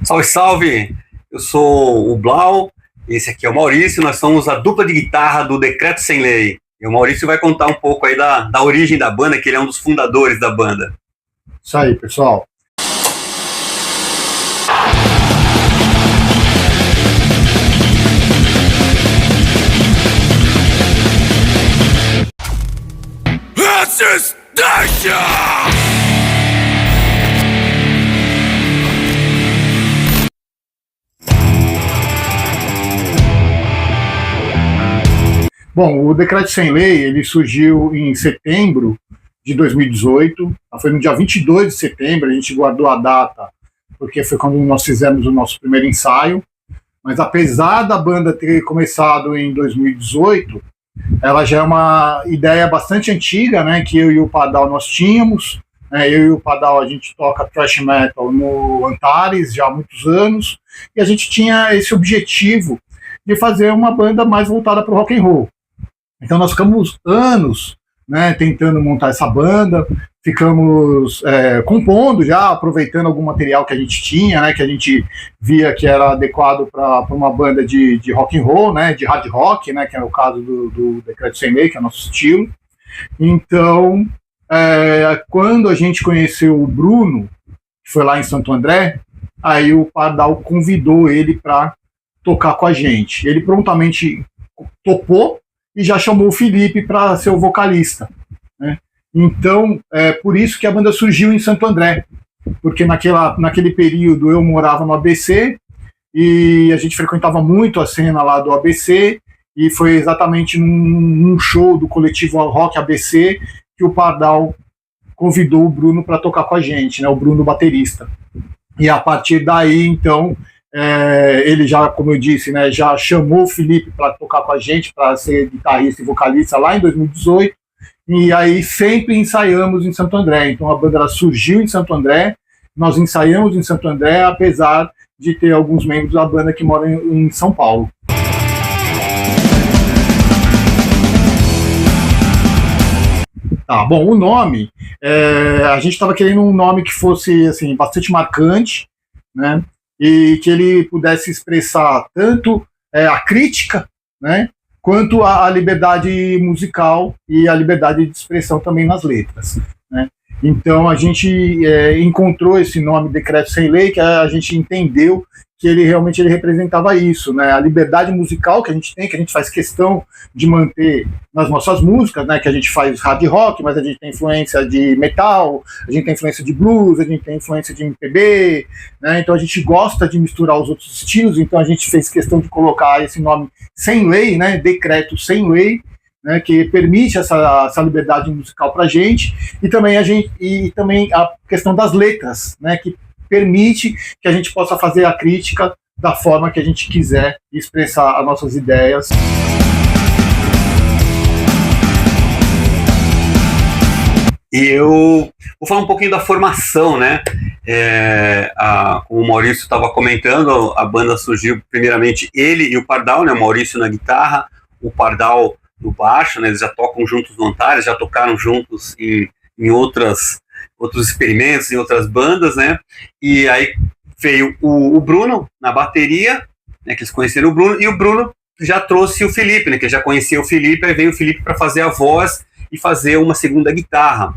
Salve, salve! Eu sou o Blau, esse aqui é o Maurício, nós somos a dupla de guitarra do Decreto Sem Lei. E o Maurício vai contar um pouco aí da origem da banda, que ele é um dos fundadores da banda. Isso aí, pessoal. Bom, o Decreto Sem Lei, ele surgiu em setembro de 2018, foi no dia 22 de setembro, a gente guardou a data, porque foi quando nós fizemos o nosso primeiro ensaio, mas apesar da banda ter começado em 2018, ela já é uma ideia bastante antiga, né, que eu e o Pardal nós tínhamos, eu e o Pardal a gente toca thrash metal no Antares já há muitos anos, e a gente tinha esse objetivo de fazer uma banda mais voltada para o rock and roll. Então nós ficamos anos, né, tentando montar essa banda, ficamos compondo já, aproveitando algum material que a gente tinha, né, que a gente via que era adequado para uma banda de rock and roll, né, de hard rock, né, que é o caso do Decreto Sem Lei, que é o nosso estilo. Então, quando a gente conheceu o Bruno, que foi lá em Santo André, aí o Pardal convidou ele para tocar com a gente. Ele prontamente topou e já chamou o Felipe para ser o vocalista, né? Então, por isso que a banda surgiu em Santo André, porque naquele período eu morava no ABC e a gente frequentava muito a cena lá do ABC, e foi exatamente num show do coletivo Rock ABC que o Pardal convidou o Bruno para tocar com a gente, né, o Bruno baterista. E a partir daí, então, ele já, como eu disse, né, já chamou o Felipe para tocar com a gente, para ser guitarrista e vocalista lá em 2018, e aí sempre ensaiamos em Santo André. Então a banda surgiu em Santo André, nós ensaiamos em Santo André, apesar de ter alguns membros da banda que moram em São Paulo. Bom, o nome, a gente estava querendo um nome que fosse assim, bastante marcante, né, e que ele pudesse expressar tanto a crítica, né, quanto a liberdade musical e a liberdade de expressão também nas letras, né. Então a gente encontrou esse nome Decreto Sem Lei, que a gente entendeu que ele realmente representava isso, né, a liberdade musical que a gente tem, que a gente faz questão de manter nas nossas músicas, né, que a gente faz hard rock, mas a gente tem influência de metal, a gente tem influência de blues, a gente tem influência de MPB, né, então a gente gosta de misturar os outros estilos, então a gente fez questão de colocar esse nome Sem Lei, né, Decreto Sem Lei, né, que permite essa liberdade musical para a gente, e também a questão das letras, né, que permite que a gente possa fazer a crítica da forma que a gente quiser e expressar as nossas ideias. E eu vou falar um pouquinho da formação, né? Como o Maurício estava comentando, a banda surgiu primeiramente ele e o Pardal, né? O Maurício na guitarra, o Pardal no baixo, né? Eles já tocam juntos no Antares, já tocaram juntos em outros experimentos, em outras bandas, né? E aí veio o Bruno na bateria, né? Que eles conheceram o Bruno, e o Bruno já trouxe o Felipe, né? Que já conhecia o Felipe, aí veio o Felipe para fazer a voz e fazer uma segunda guitarra,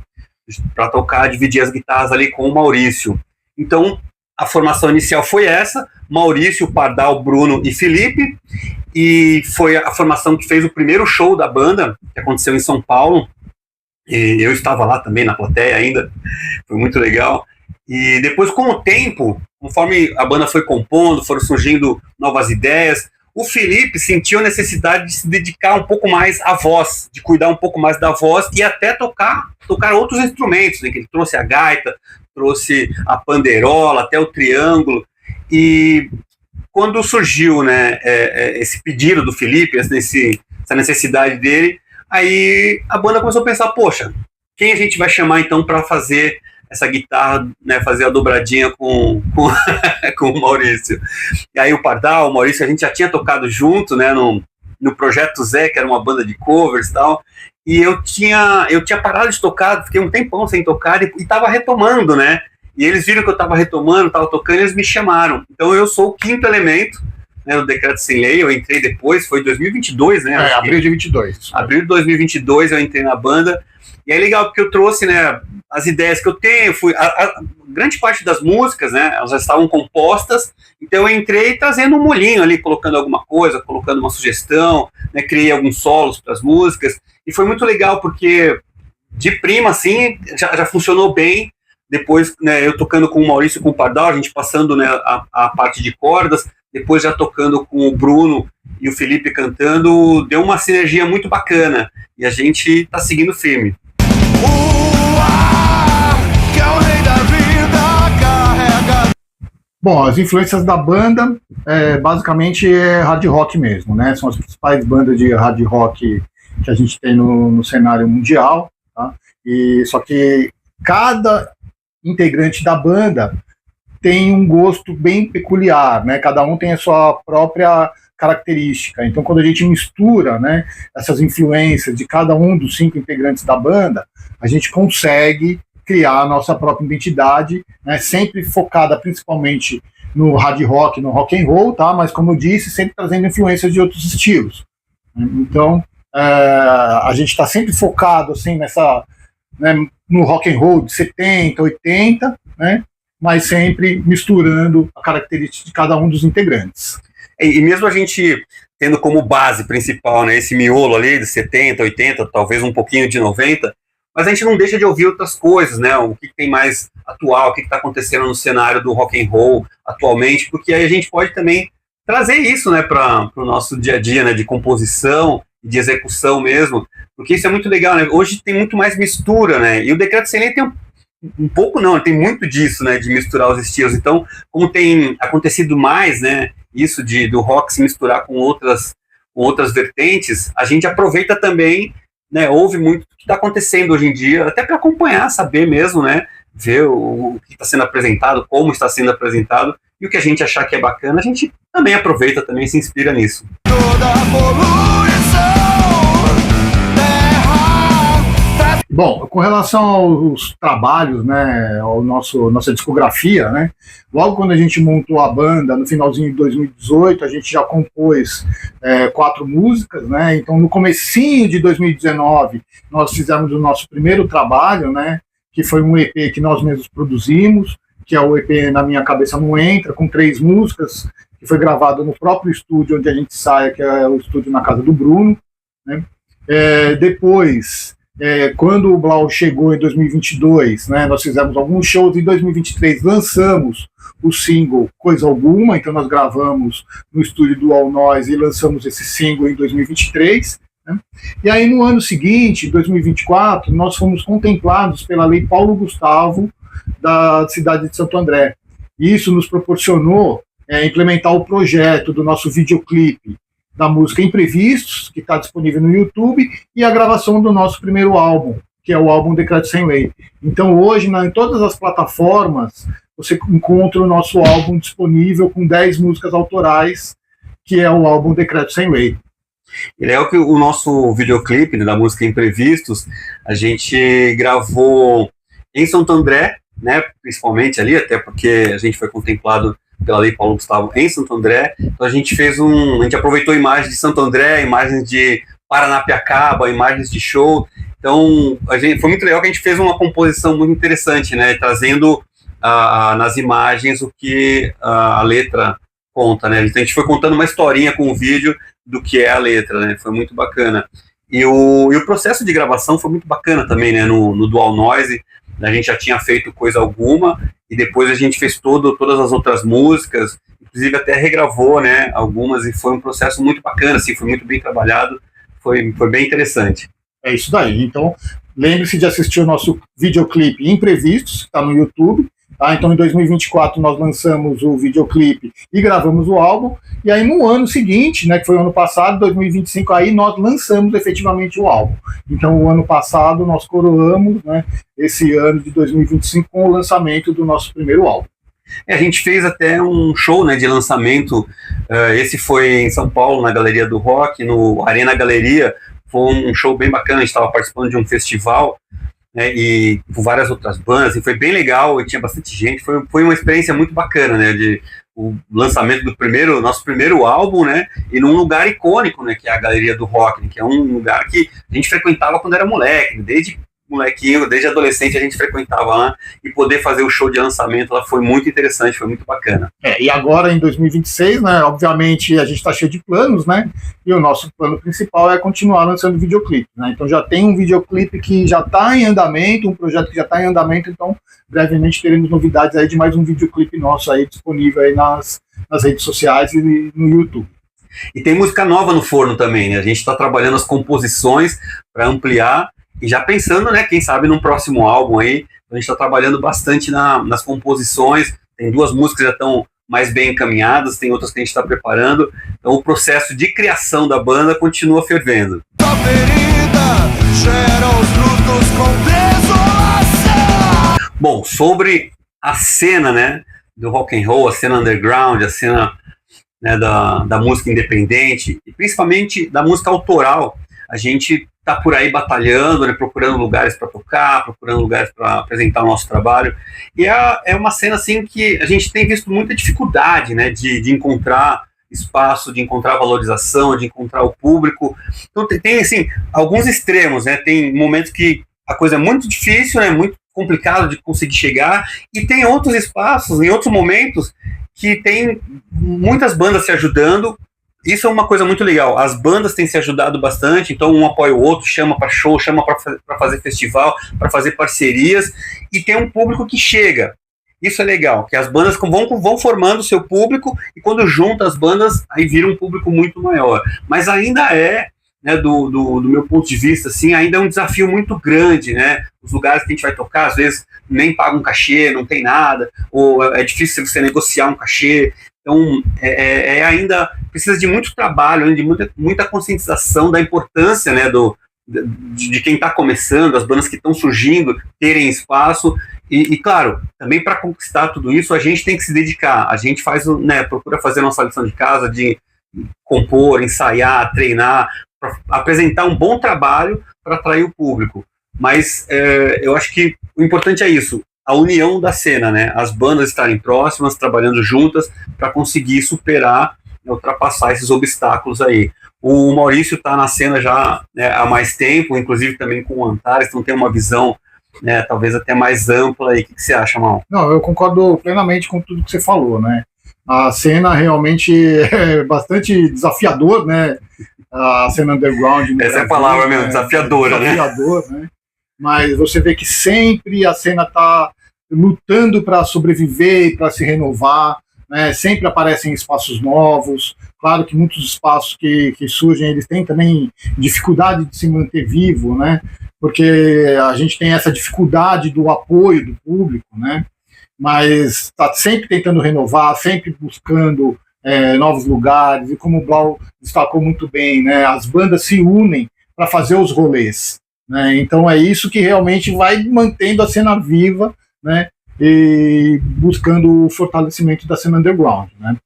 para tocar, dividir as guitarras ali com o Maurício. Então, a formação inicial foi essa, Maurício, Pardal, Bruno e Felipe, e foi a formação que fez o primeiro show da banda, que aconteceu em São Paulo, e eu estava lá também na plateia ainda, foi muito legal. E depois, com o tempo, conforme a banda foi compondo, foram surgindo novas ideias, o Felipe sentiu a necessidade de se dedicar um pouco mais à voz, de cuidar um pouco mais da voz e até tocar outros instrumentos, né? Que ele trouxe a gaita, trouxe a panderola, até o triângulo. E quando surgiu, né, esse pedido do Felipe, essa necessidade dele, aí a banda começou a pensar, poxa, quem a gente vai chamar então para fazer essa guitarra, né, fazer a dobradinha com com o Maurício. E aí o Pardal, o Maurício, a gente já tinha tocado junto, né, no no Projeto Zé, que era uma banda de covers e tal, e eu tinha parado de tocar, fiquei um tempão sem tocar e estava retomando, né? E eles viram que eu estava retomando, estava tocando, e eles me chamaram. Então eu sou o quinto elemento, né, do Decreto Sem Lei. Eu entrei depois, foi 202022, né? Abril de 22. Abril de 2022 eu entrei na banda. E é legal porque eu trouxe, né, as ideias que eu tenho. Grande parte das músicas, né, elas já estavam compostas. Então eu entrei trazendo um molhinho ali, colocando alguma coisa, colocando uma sugestão, né, criei alguns solos para as músicas. E foi muito legal porque de prima, assim, já funcionou bem. Depois, né, eu tocando com o Maurício e com o Pardal, a gente passando, né, a parte de cordas, depois já tocando com o Bruno e o Felipe cantando, deu uma sinergia muito bacana. E a gente está seguindo firme. Bom, as influências da banda, basicamente é hard rock mesmo, né? São as principais bandas de hard rock que a gente tem no cenário mundial, tá? E só que cada integrante da banda tem um gosto bem peculiar, né? Cada um tem a sua própria característica. Então, quando a gente mistura, né, essas influências de cada um dos 5 integrantes da banda, a gente consegue criar a nossa própria identidade, né, sempre focada principalmente no hard rock, no rock and roll, tá? Mas, como eu disse, sempre trazendo influências de outros estilos. Então, a gente está sempre focado assim nessa, né, no rock and roll de 70, 80, né? Mas sempre misturando a característica de cada um dos integrantes. E mesmo a gente tendo como base principal, né, esse miolo ali de 70, 80, talvez um pouquinho de 90, mas a gente não deixa de ouvir outras coisas, né? O que tem mais atual, o que está acontecendo no cenário do rock and roll atualmente, porque aí a gente pode também trazer isso, né, para o nosso dia a dia, né, de composição, de execução mesmo, porque isso é muito legal, né? Hoje tem muito mais mistura, né? E o Decreto Sem Lei tem um pouco não, tem muito disso, né, de misturar os estilos. Então, como tem acontecido mais, né, isso do rock se misturar com outras vertentes, a gente aproveita também, né, ouve muito o que está acontecendo hoje em dia, até para acompanhar, saber mesmo, né, ver o que está sendo apresentado, como está sendo apresentado, e o que a gente achar que é bacana, a gente também aproveita, também se inspira nisso. Bom, com relação aos trabalhos, né, nossa discografia, né, logo quando a gente montou a banda, no finalzinho de 2018, a gente já compôs 4 músicas, né, então no comecinho de 2019 nós fizemos o nosso primeiro trabalho, né, que foi um EP que nós mesmos produzimos, que é o EP Na Minha Cabeça Não Entra, com 3 músicas, que foi gravado no próprio estúdio onde a gente sai, que é o estúdio na casa do Bruno, né. Depois, quando o Blau chegou em 2022, né, nós fizemos alguns shows. Em 2023 lançamos o single Coisa Alguma, então nós gravamos no estúdio do All Noise e lançamos esse single em 2023, né? E aí no ano seguinte, 2024, nós fomos contemplados pela Lei Paulo Gustavo da cidade de Santo André. Isso nos proporcionou implementar o projeto do nosso videoclipe da música Imprevistos, que está disponível no YouTube, e a gravação do nosso primeiro álbum, que é o álbum Decreto Sem Lei. Então hoje, em todas as plataformas, você encontra o nosso álbum disponível com 10 músicas autorais, que é o álbum Decreto Sem Lei. E é que o nosso videoclipe, né, da música Imprevistos, a gente gravou em Santo André, né, principalmente ali, até porque a gente foi contemplado pela Lei Paulo Gustavo em Santo André. Então a gente aproveitou imagens de Santo André, imagens de Paranapiacaba, imagens de show. Então foi muito legal que a gente fez uma composição muito interessante, né, trazendo nas imagens o que a letra conta, né. Então a gente foi contando uma historinha com o vídeo do que é a letra, né, foi muito bacana. E o processo de gravação foi muito bacana também, né, no Dual Noise. A gente já tinha feito Coisa Alguma, e depois a gente fez todas as outras músicas, inclusive até regravou, né, algumas, e foi um processo muito bacana, assim, foi muito bem trabalhado, foi bem interessante. É isso daí. Então, lembre-se de assistir o nosso videoclipe Imprevistos, que está no YouTube. Tá? Então, em 2024, nós lançamos o videoclipe e gravamos o álbum. E aí, no ano seguinte, né, que foi o ano passado, 2025, aí nós lançamos efetivamente o álbum. Então, o ano passado, nós coroamos, né, esse ano de 2025 com o lançamento do nosso primeiro álbum. A gente fez até um show, né, de lançamento, esse foi em São Paulo, na Galeria do Rock, no Arena Galeria, foi um show bem bacana, a gente estava participando de um festival, né, e com várias outras bandas, e foi bem legal, e tinha bastante gente, foi uma experiência muito bacana, né, o lançamento do nosso primeiro álbum, né, e num lugar icônico, né, que é a Galeria do Rock, né, que é um lugar que a gente frequentava quando era moleque, desde molequinho, desde adolescente a gente frequentava lá, e poder fazer o show de lançamento lá foi muito interessante, foi muito bacana. E agora em 2026, né, obviamente a gente está cheio de planos, né, e o nosso plano principal é continuar lançando videoclipe, né, então já tem um videoclipe que já está em andamento, um projeto que já está em andamento, então brevemente teremos novidades aí de mais um videoclipe nosso aí disponível aí nas redes sociais e no YouTube. E tem música nova no forno também, né, a gente está trabalhando as composições para ampliar, e já pensando, né, quem sabe num próximo álbum aí, a gente está trabalhando bastante nas composições, tem 2 músicas que já estão mais bem encaminhadas, tem outras que a gente está preparando, então o processo de criação da banda continua fervendo. Bom, sobre a cena, né, do rock and roll, a cena underground, a cena, né, da música independente, e principalmente da música autoral, a gente está por aí batalhando, né, procurando lugares para tocar, procurando lugares para apresentar o nosso trabalho. E é uma cena assim que a gente tem visto muita dificuldade, né, de encontrar espaço, de encontrar valorização, de encontrar o público. Então tem assim, alguns extremos, né, tem momentos que a coisa é muito difícil, né, muito complicado de conseguir chegar, e tem outros espaços, em outros momentos, que tem muitas bandas se ajudando. Isso é uma coisa muito legal. As bandas têm se ajudado bastante, então um apoia o outro, chama para show, chama para fazer festival, para fazer parcerias, e tem um público que chega. Isso é legal, que as bandas vão formando o seu público, e quando junta as bandas, aí vira um público muito maior. Mas ainda né, do meu ponto de vista, assim, ainda é um desafio muito grande, né? Os lugares que a gente vai tocar, às vezes, nem paga um cachê, não tem nada, ou é difícil você negociar um cachê. Então, ainda precisa de muito trabalho, de muita conscientização da importância, né, de quem está começando, as bandas que estão surgindo, terem espaço. E claro, também para conquistar tudo isso, a gente tem que se dedicar. A gente procura fazer a nossa lição de casa, de compor, ensaiar, treinar, para apresentar um bom trabalho para atrair o público. Mas eu acho que o importante é isso, a união da cena, né? As bandas estarem próximas, trabalhando juntas para conseguir superar, ultrapassar esses obstáculos aí. O Maurício está na cena já, né, há mais tempo, inclusive também com o Antares, então tem uma visão, né, talvez até mais ampla aí. O que você acha, Mal? Não, eu concordo plenamente com tudo que você falou, né? A cena realmente é bastante desafiador, né? A cena underground. Essa Brasil, é a palavra mesmo, desafiadora, né? Desafiador, né? Mas você vê que sempre a cena está lutando para sobreviver e para se renovar, né? Sempre aparecem espaços novos. Claro que muitos espaços que surgem, eles têm também dificuldade de se manter vivo, né? Porque a gente tem essa dificuldade do apoio do público, né? Mas está sempre tentando renovar, sempre buscando novos lugares, e como o Blau destacou muito bem, né? As bandas se unem para fazer os rolês. Né? Então é isso que realmente vai mantendo a cena viva, né? E buscando o fortalecimento da cena underground, né?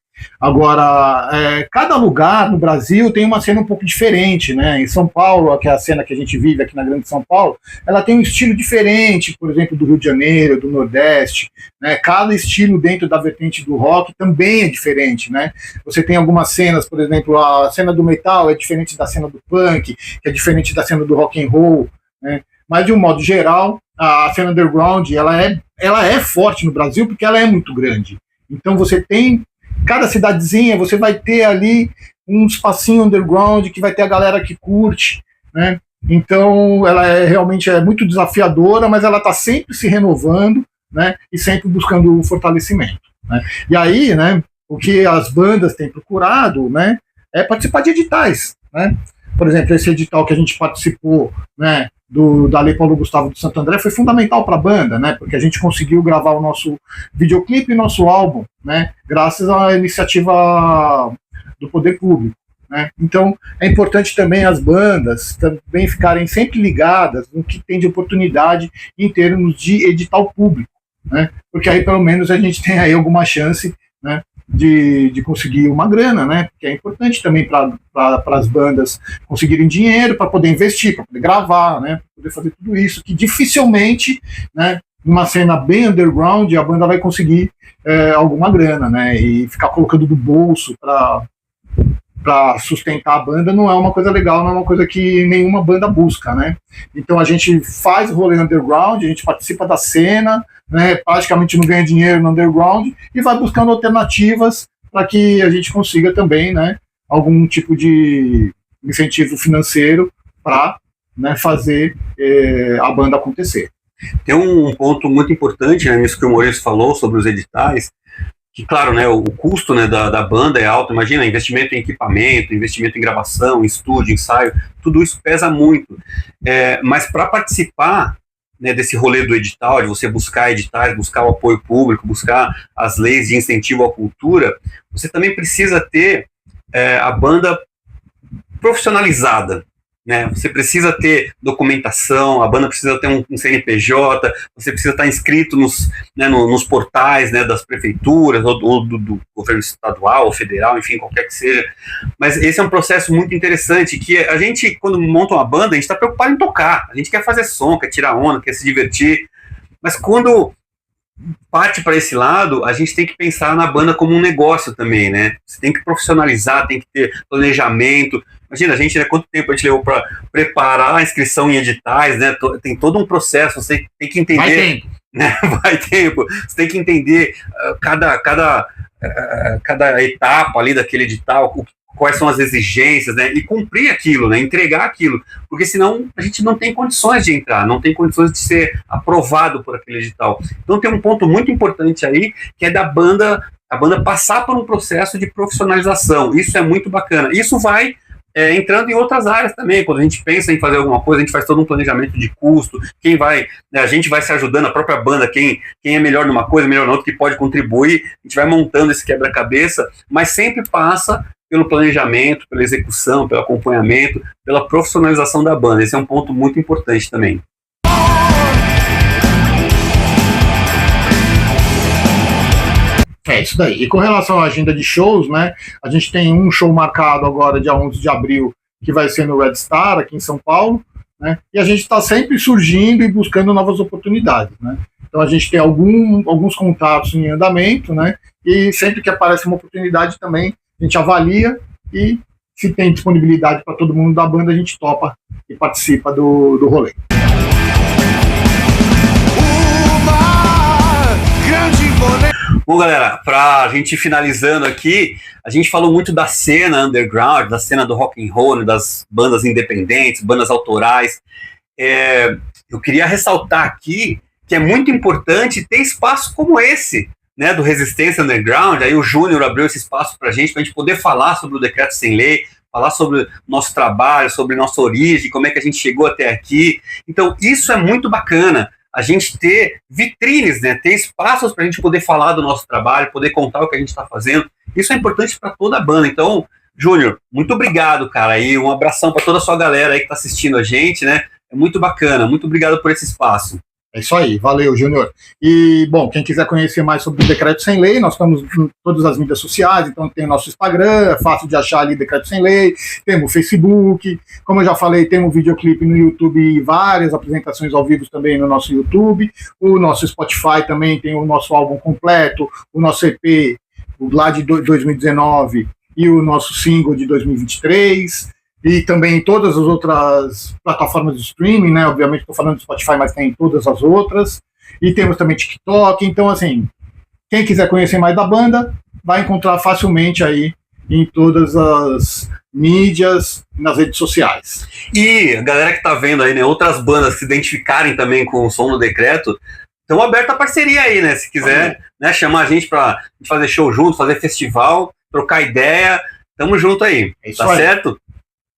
Agora, cada lugar no Brasil tem uma cena um pouco diferente, né? Em São Paulo, que é a cena que a gente vive aqui na Grande São Paulo, ela tem um estilo diferente, por exemplo, do Rio de Janeiro, do Nordeste, né? Cada estilo dentro da vertente do rock também é diferente, né? Você tem algumas cenas, por exemplo, a cena do metal é diferente da cena do punk, que é diferente da cena do rock and roll, né? Mas, de um modo geral, a cena underground, ela é forte no Brasil porque ela é muito grande. Então você tem cada cidadezinha, você vai ter ali um espacinho underground que vai ter a galera que curte, né? Então ela realmente é muito desafiadora, mas ela está sempre se renovando, né? E sempre buscando o fortalecimento, né? E aí, né, o que as bandas têm procurado, né, é participar de editais, né? Por exemplo, esse edital que a gente participou, né, da Lei Paulo Gustavo de Santo André foi fundamental para a banda, né, porque a gente conseguiu gravar o nosso videoclipe e nosso álbum, né, graças à iniciativa do poder público, né. Então é importante também as bandas também ficarem sempre ligadas no que tem de oportunidade em termos de edital público, né? Porque aí pelo menos a gente tem aí alguma chance, né, de conseguir uma grana, né? Porque é importante também para as bandas conseguirem dinheiro para poder investir, para poder gravar, né? Para poder fazer tudo isso, que dificilmente, né, numa cena bem underground, a banda vai conseguir alguma grana, né? E ficar colocando do bolso para sustentar a banda não é uma coisa legal, não é uma coisa que nenhuma banda busca, né? Então a gente faz rolê underground, a gente participa da cena, né? Praticamente não ganha dinheiro no underground e vai buscando alternativas para que a gente consiga também, né, algum tipo de incentivo financeiro para, né, fazer a banda acontecer. Tem um ponto muito importante, né, nisso que o Maurício falou sobre os editais, que, claro, né, o custo, né, da banda é alto. Imagina, investimento em equipamento, investimento em gravação, em estúdio, ensaio, tudo isso pesa muito. Mas para participar, né, desse rolê do edital, de você buscar editais, buscar o apoio público, buscar as leis de incentivo à cultura, você também precisa ter a banda profissionalizada. Né? Você precisa ter documentação, a banda precisa ter um CNPJ, você precisa estar inscrito nos portais, né, das prefeituras, ou do governo estadual, ou federal, enfim, qualquer que seja. Mas esse é um processo muito interessante, que a gente, quando monta uma banda, a gente está preocupado em tocar, a gente quer fazer som, quer tirar onda, quer se divertir, mas quando parte para esse lado, a gente tem que pensar na banda como um negócio também, né? Você tem que profissionalizar, tem que ter planejamento. Imagina, a gente, né, quanto tempo a gente levou para preparar a inscrição em editais, né? Tem todo um processo, você tem que entender. Vai tempo. Né? Vai tempo. Você tem que entender cada etapa ali daquele edital, quais são as exigências, né? E cumprir aquilo, né? Entregar aquilo. Porque senão a gente não tem condições de entrar, não tem condições de ser aprovado por aquele edital. Então tem um ponto muito importante aí, que é a banda passar por um processo de profissionalização. Isso é muito bacana. Isso vai entrando em outras áreas também. Quando a gente pensa em fazer alguma coisa, a gente faz todo um planejamento de custo, né, a gente vai se ajudando, a própria banda, quem é melhor numa coisa, melhor na outra, que pode contribuir, a gente vai montando esse quebra-cabeça, mas sempre passa pelo planejamento, pela execução, pelo acompanhamento, pela profissionalização da banda. Esse é um ponto muito importante também. É isso daí. E com relação à agenda de shows, né, a gente tem um show marcado agora, dia 11 de abril, que vai ser no Red Star, aqui em São Paulo, né, e a gente está sempre surgindo e buscando novas oportunidades, né. Então a gente tem alguns contatos em andamento, né, e sempre que aparece uma oportunidade também, a gente avalia e, se tem disponibilidade para todo mundo da banda, a gente topa e participa do rolê. Bom, galera, para a gente ir finalizando aqui, a gente falou muito da cena underground, da cena do rock and roll, das bandas independentes, bandas autorais. Eu queria ressaltar aqui que é muito importante ter espaço como esse, né, do Resistência Underground. Aí o Júnior abriu esse espaço para a gente poder falar sobre o Decreto Sem Lei, falar sobre nosso trabalho, sobre nossa origem, como é que a gente chegou até aqui. Então, isso é muito bacana, a gente ter vitrines, né, ter espaços para a gente poder falar do nosso trabalho, poder contar o que a gente está fazendo. Isso é importante para toda a banda. Então, Júnior, muito obrigado, cara, e um abração para toda a sua galera aí que está assistindo a gente, né? É muito bacana, muito obrigado por esse espaço. É isso aí, valeu, Júnior. E, bom, quem quiser conhecer mais sobre o Decreto Sem Lei, nós estamos em todas as mídias sociais, então tem o nosso Instagram, é fácil de achar ali, Decreto Sem Lei, temos o Facebook, como eu já falei, temos um videoclipe no YouTube e várias apresentações ao vivo também no nosso YouTube, o nosso Spotify também tem o nosso álbum completo, o nosso EP, o lá de 2019 e o nosso single de 2023, e também em todas as outras plataformas de streaming, né? Obviamente estou falando do Spotify, mas tem em todas as outras. E temos também TikTok. Então, assim, quem quiser conhecer mais da banda, vai encontrar facilmente aí em todas as mídias, nas redes sociais. E a galera que está vendo aí, né, outras bandas que se identificarem também com o som do Decreto, estão aberta a parceria aí, né? Se quiser, né, chamar a gente para fazer show junto, fazer festival, trocar ideia, tamo junto aí. É isso, tá aí. Certo?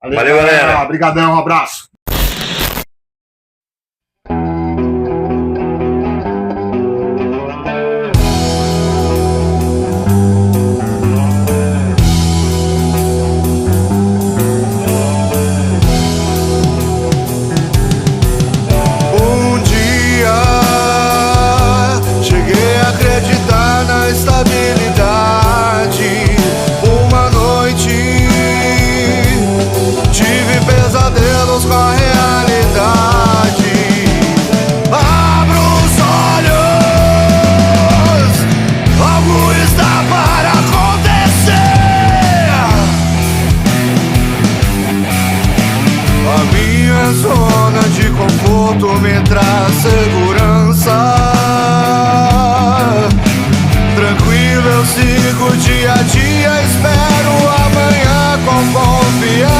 Valeu, galera. Obrigadão, um abraço. Um dia cheguei conforto me traz segurança. Tranquilo eu sigo dia a dia, espero amanhã com confiança.